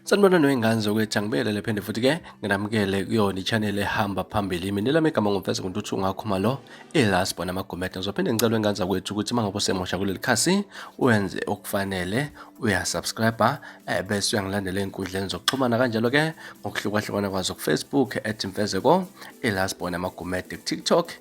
Sanibona noyingane zokwethu angibekele phinde futhi ke nginamukele kuyona i-channel ehamba phambili. Mina lami igama ngumfeza Kuntuthu ngakhuma lo elast bona amagomede. Ngizophinde ngicela ingane zakwethu ukuthi mangabe usemosha kuleli khasi wenze okufanele uyasubscribe bese uyangilandela ey'nkundleni zokuxhumana kanjalo ke ngokuhlukahlukana kwazo ku-Facebook @mfezeko elast bona amagomede, ku-TikTok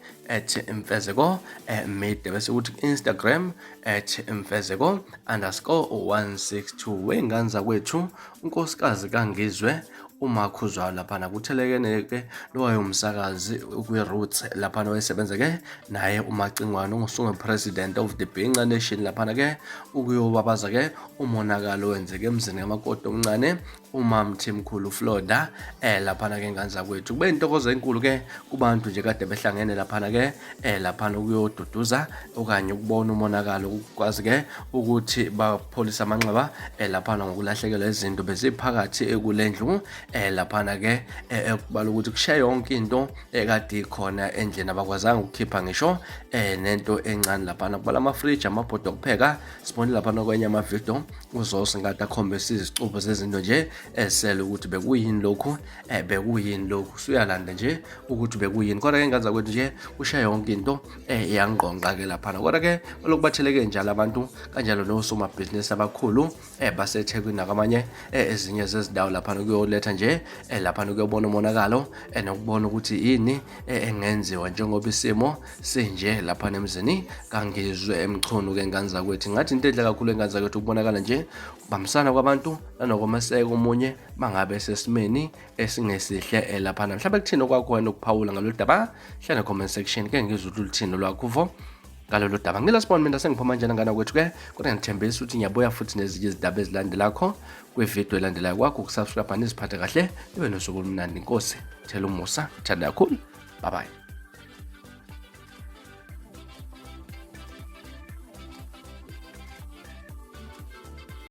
@mfezeko made bese kuthi ku-Instagram @mfezeko_162. Wey'ngane zakwethu unkosikazi kaNgizwe uMakhuzwayo laphana kuthelekene-ke lowayomsakazi kwi-Roots laphana wayesebenza-ke naye uMacingwane ongusungu-president of the Bhinqa Nation laphana-ke ukuyobabaza-ke umonakalo owenzeke emzini kamakoti omncane uMamthimkhulu Floda laphana-ke ngane zakwethu. Kube intokozo enkulu-ke kubantu nje kade behlangene laphana-ke laphana ukuyoduduza okanye ukubona umonakalo, ukwazi-ke ukuthi bapholise amanxeba laphana ngokulahlekelwa izinto beziphakathi kulendlu laphana-ke ekubala ukuthi kushaye yonke into ekade ikhona endlini, abakwazanga ukukhipha ngisho nento encane laphana. Kubala amafriji, amabhodi okupheka, sibonile laphana kwenye amavidiyo uZosi ngade akhombisa izicubo zezinto nje esele ukuthi bekuyini lokhu usuyalanda nje ukuthi bekuyini. Kodwa-ke ngane zakwethu nje kushaye yonke into yangqongqa-ke laphana. Kodwa-ke baloku batheleke njalo abantu kanjalo nosomabhizinisi abakhulu baseThekwini nakwamanye ezinye zezindawo laphana ukuyoletha nje laphana ukuyobona umonakalo nokubona ukuthi yini engenziwa njengoba isimo sinje laphana emzini kaNgizwe eMchunu-ke ngane zakwethu. Ngathi into enhle kakhulu engane zakwethu ukubonakala nje ukubambisana kwabantu nanokwameseka omunye mangabe sesimeni esingesihle laphana. Mhlawumbe kuthini okwakhona ukuphawula ngalolu daba? Hlala comment section ke ngizwe ukuthi luthini lwakho ngalolu daba. Ngilasibona mina sengiphuma njani ngane kwethu-ke, kodwa ngithembisa ukuthi ngiyabuya futhi nezinye izindaba ezilandelakho kwividiyo elandelayo kwakho. Ukusubscribe niziphathe kahle, ibe nosuku olumnandi. Inkosi, thela umusa, thanda kakhulu. Bye bye.